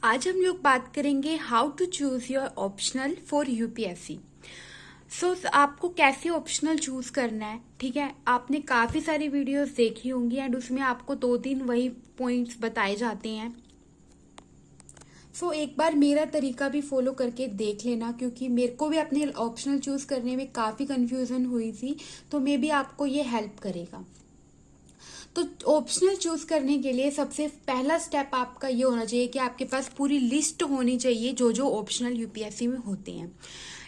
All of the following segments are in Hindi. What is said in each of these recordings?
आज हम लोग बात करेंगे how to choose your optional for UPSC. So आपको कैसे ऑप्शनल चूज करना है, ठीक है। आपने काफी सारी वीडियोस देखी होंगी एंड उसमें आपको 2-3 वही पॉइंट्स बताए जाते हैं। सो एक बार मेरा तरीका भी फॉलो करके देख लेना, क्योंकि मेरे को भी अपने ऑप्शनल चूज करने में काफी कंफ्यूजन हुई थी, तो मे भी आपको ये हेल्प करेगा। तो ऑप्शनल चूज करने के लिए सबसे पहला स्टेप आपका ये होना चाहिए कि आपके पास पूरी लिस्ट होनी चाहिए जो जो ऑप्शनल यूपीएससी में होते हैं।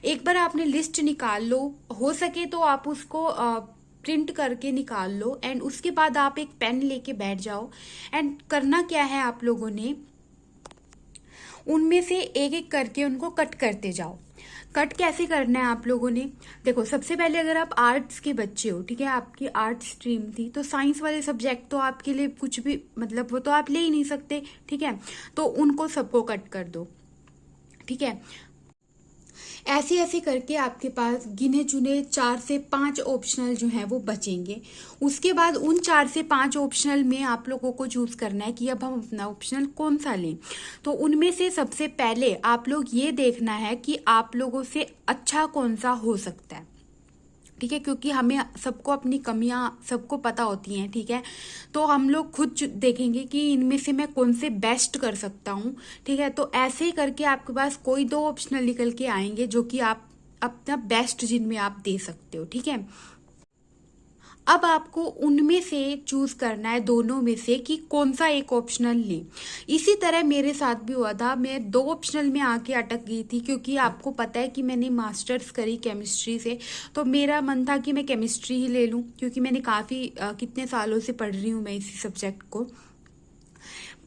एक बार आपने लिस्ट निकाल लो, हो सके तो आप उसको प्रिंट करके निकाल लो एंड उसके बाद आप एक पेन लेके बैठ जाओ। एंड करना क्या है, आप लोगों ने उनमें से एक एक करके उनको कट करते जाओ। कट कैसे करना है आप लोगों ने, देखो सबसे पहले अगर आप आर्ट्स के बच्चे हो, ठीक है, आपकी आर्ट स्ट्रीम थी, तो साइंस वाले सब्जेक्ट तो आपके लिए कुछ भी मतलब वो तो आप ले ही नहीं सकते, ठीक है। तो उनको सबको कट कर दो, ठीक है। ऐसे ऐसे करके आपके पास गिने चुने 4 से 5 ऑप्शनल जो है वो बचेंगे। उसके बाद उन 4 से 5 ऑप्शनल में आप लोगों को चूज करना है कि अब हम अपना ऑप्शनल कौन सा लें। तो उनमें से सबसे पहले आप लोग ये देखना है कि आप लोगों से अच्छा कौन सा हो सकता है, ठीक है, क्योंकि हमें सबको अपनी कमियां सबको पता होती हैं, ठीक है। तो हम लोग खुद देखेंगे कि इनमें से मैं कौन से बेस्ट कर सकता हूँ, ठीक है। तो ऐसे ही करके आपके पास कोई 2 ऑप्शनल निकल के आएंगे जो कि आप अपना बेस्ट जिनमें आप दे सकते हो, ठीक है। अब आपको उनमें से चूज करना है, दोनों में से, कि कौन सा एक ऑप्शनल ले। इसी तरह मेरे साथ भी हुआ था, मैं 2 ऑप्शनल में आके अटक गई थी, क्योंकि आपको पता है कि मैंने मास्टर्स करी केमिस्ट्री से, तो मेरा मन था कि मैं केमिस्ट्री ही ले लूं, क्योंकि मैंने काफी कितने सालों से पढ़ रही हूं मैं इसी सब्जेक्ट को।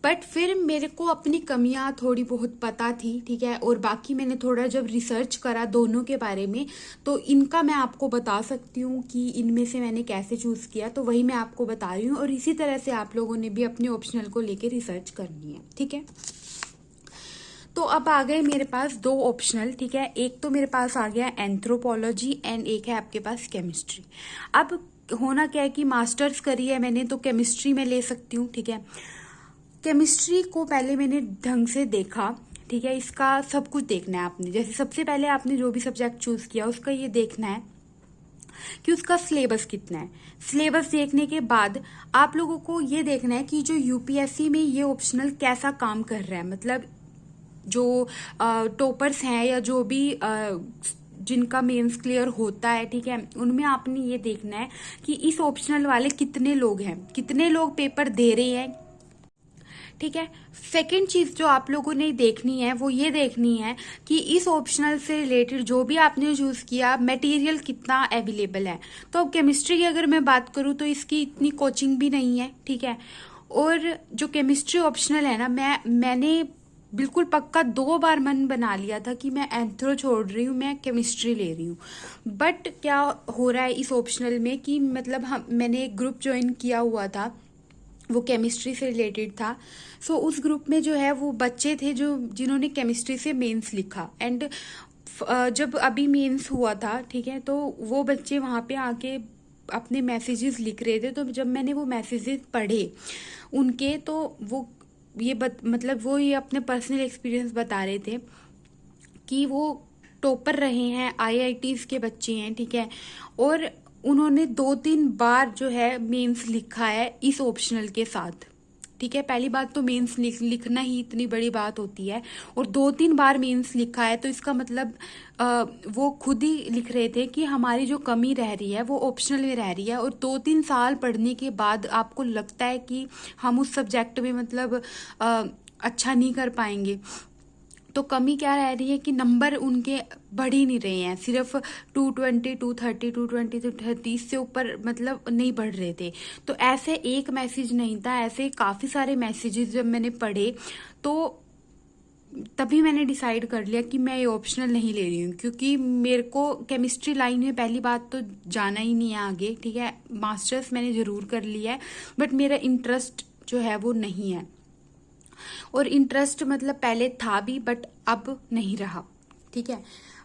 बट फिर मेरे को अपनी कमियां थोड़ी बहुत पता थी, ठीक है, और बाकी मैंने थोड़ा जब रिसर्च करा दोनों के बारे में, तो इनका मैं आपको बता सकती हूँ कि इनमें से मैंने कैसे चूज किया, तो वही मैं आपको बता रही हूँ। और इसी तरह से आप लोगों ने भी अपने ऑप्शनल को लेके रिसर्च करनी है, ठीक है। तो अब आ गए मेरे पास 2 ऑप्शनल, ठीक है। एक तो मेरे पास आ गया एंथ्रोपोलॉजी एंड एक है आपके पास केमिस्ट्री। अब होना क्या है कि मास्टर्स करी है मैंने, तो केमिस्ट्री में ले सकती हूँ, ठीक है। केमिस्ट्री को पहले मैंने ढंग से देखा, ठीक है। इसका सब कुछ देखना है आपने, जैसे सबसे पहले आपने जो भी सब्जेक्ट चूज किया उसका ये देखना है कि उसका सिलेबस कितना है। सिलेबस देखने के बाद आप लोगों को ये देखना है कि जो यूपीएससी में ये ऑप्शनल कैसा काम कर रहा है, मतलब जो टॉपर्स हैं या जो भी जिनका मेंस क्लियर होता है, ठीक है, उनमें आपने ये देखना है कि इस ऑप्शनल वाले कितने लोग हैं, कितने लोग पेपर दे रहे हैं, ठीक है। सेकेंड चीज जो आप लोगों ने देखनी है वो ये देखनी है कि इस ऑप्शनल से रिलेटेड जो भी आपने चूज किया मटेरियल कितना अवेलेबल है। तो अब केमिस्ट्री की अगर मैं बात करूँ तो इसकी इतनी कोचिंग भी नहीं है, ठीक है। और जो केमिस्ट्री ऑप्शनल है ना, मैंने बिल्कुल पक्का 2 बार मन बना लिया था कि मैं एंथ्रो छोड़ रही हूँ, मैं केमिस्ट्री ले रही हूँ। बट क्या हो रहा है इस ऑप्शनल में कि मतलब मैंने एक ग्रुप ज्वाइन किया हुआ था, वो केमिस्ट्री से रिलेटेड था। सो उस ग्रुप में जो है वो बच्चे थे जो जिन्होंने केमिस्ट्री से मेंस लिखा एंड जब अभी मेंस हुआ था, ठीक है, तो वो बच्चे वहाँ पे आके अपने मैसेजेस लिख रहे थे। तो जब मैंने वो मैसेजेस पढ़े उनके, तो वो मतलब वो ये अपने पर्सनल एक्सपीरियंस बता रहे थे कि वो टॉपर रहे हैं, आईआईटीज के बच्चे हैं, ठीक है। और उन्होंने 2-3 बार जो है मेंस लिखा है इस ऑप्शनल के साथ, ठीक है। पहली बात तो मेंस लिखना ही इतनी बड़ी बात होती है, और 2-3 बार मेंस लिखा है, तो इसका मतलब वो खुद ही लिख रहे थे कि हमारी जो कमी रह रही है वो ऑप्शनल में रह रही है, और 2-3 साल पढ़ने के बाद आपको लगता है कि हम उस सब्जेक्ट में मतलब अच्छा नहीं कर पाएंगे। तो कमी क्या रह रही है कि नंबर उनके बढ़ ही नहीं रहे हैं, सिर्फ 220, 230, 220, 230 इससे ऊपर मतलब नहीं बढ़ रहे थे। तो ऐसे एक मैसेज नहीं था, ऐसे काफी सारे मैसेजेस जब मैंने पढ़े, तो तभी मैंने डिसाइड कर लिया कि मैं ये ऑप्शनल नहीं ले रही हूँ, क्योंकि मेरे को केमिस्ट्री लाइन में पहली बात तो जाना ही नहीं है आगे, ठीक है। मास्टर्स मैंने जरूर कर लिया है, बट मेरा इंटरेस्ट जो है वो नहीं है। और इंटरेस्ट मतलब पहले था भी बट अब नहीं रहा, ठीक है।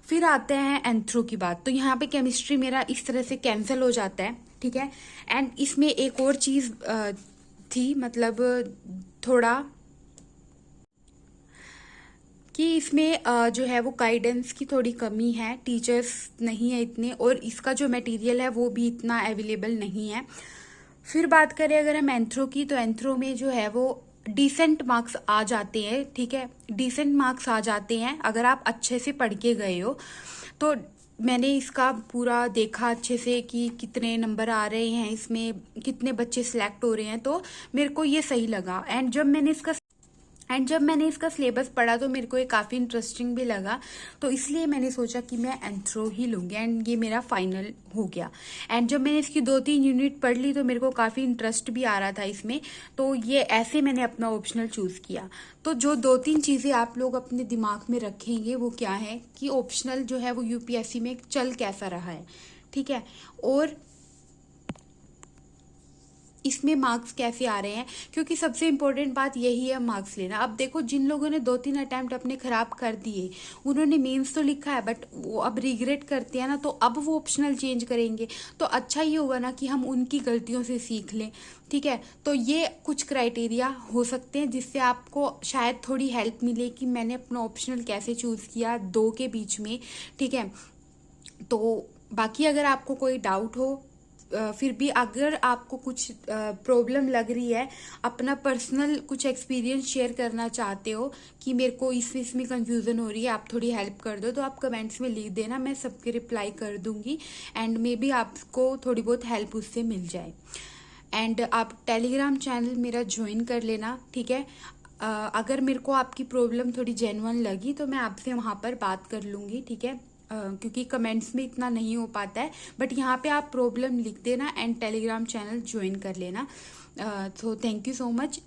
फिर आते हैं एंथ्रो की बात, तो यहाँ पे केमिस्ट्री मेरा इस तरह से कैंसिल हो जाता है, ठीक है। एंड इसमें एक और चीज थी, मतलब थोड़ा कि इसमें जो है वो गाइडेंस की थोड़ी कमी है, टीचर्स नहीं है इतने, और इसका जो मटेरियल है वो भी इतना अवेलेबल नहीं है। फिर बात करें अगर हम एंथ्रो की, तो एंथ्रो में जो है वो डिसेंट मार्क्स आ जाते हैं, ठीक है, डिसेंट मार्क्स आ जाते हैं अगर आप अच्छे से पढ़ के गए हो। तो मैंने इसका पूरा देखा अच्छे से कि कितने नंबर आ रहे हैं, इसमें कितने बच्चे सिलेक्ट हो रहे हैं, तो मेरे को ये सही लगा। एंड जब मैंने इसका सिलेबस पढ़ा तो मेरे को ये काफ़ी इंटरेस्टिंग भी लगा, तो इसलिए मैंने सोचा कि मैं एंथ्रो ही लूँगी, एंड ये मेरा फाइनल हो गया। एंड जब मैंने इसकी 2-3 यूनिट पढ़ ली तो मेरे को काफ़ी इंटरेस्ट भी आ रहा था इसमें, तो ये ऐसे मैंने अपना ऑप्शनल चूज़ किया। तो जो 2-3 चीज़ें आप लोग अपने दिमाग में रखेंगे वो क्या है कि ऑप्शनल जो है वो यूपीएससी में चल कैसा रहा है, ठीक है, और इसमें मार्क्स कैसे आ रहे हैं, क्योंकि सबसे इम्पोर्टेंट बात यही है मार्क्स लेना। अब देखो, जिन लोगों ने 2-3 अटेम्प्ट अपने खराब कर दिए, उन्होंने मेंस तो लिखा है बट वो अब रिग्रेट करते हैं ना, तो अब वो ऑप्शनल चेंज करेंगे। तो अच्छा ही होगा ना कि हम उनकी गलतियों से सीख लें, ठीक है। तो ये कुछ क्राइटेरिया हो सकते हैं जिससे आपको शायद थोड़ी हेल्प मिले कि मैंने अपना ऑप्शनल कैसे चूज़ किया 2 के बीच में, ठीक है। तो बाकी अगर आपको कोई डाउट हो, फिर भी अगर आपको कुछ प्रॉब्लम लग रही है, अपना पर्सनल कुछ एक्सपीरियंस शेयर करना चाहते हो कि मेरे को इसमें कंफ्यूजन हो रही है, आप थोड़ी हेल्प कर दो, तो आप कमेंट्स में लिख देना, मैं सबके रिप्लाई कर दूंगी, एंड मे बी आपको थोड़ी बहुत हेल्प उससे मिल जाए। एंड आप टेलीग्राम चैनल मेरा ज्वाइन कर लेना, ठीक है। अगर मेरे को आपकी प्रॉब्लम थोड़ी जेन्युइन लगी तो मैं आपसे वहाँ पर बात कर लूँगी, ठीक है। क्योंकि कमेंट्स में इतना नहीं हो पाता है, बट यहाँ पे आप प्रॉब्लम लिख देना एंड टेलीग्राम चैनल ज्वाइन कर लेना। So thank you so much.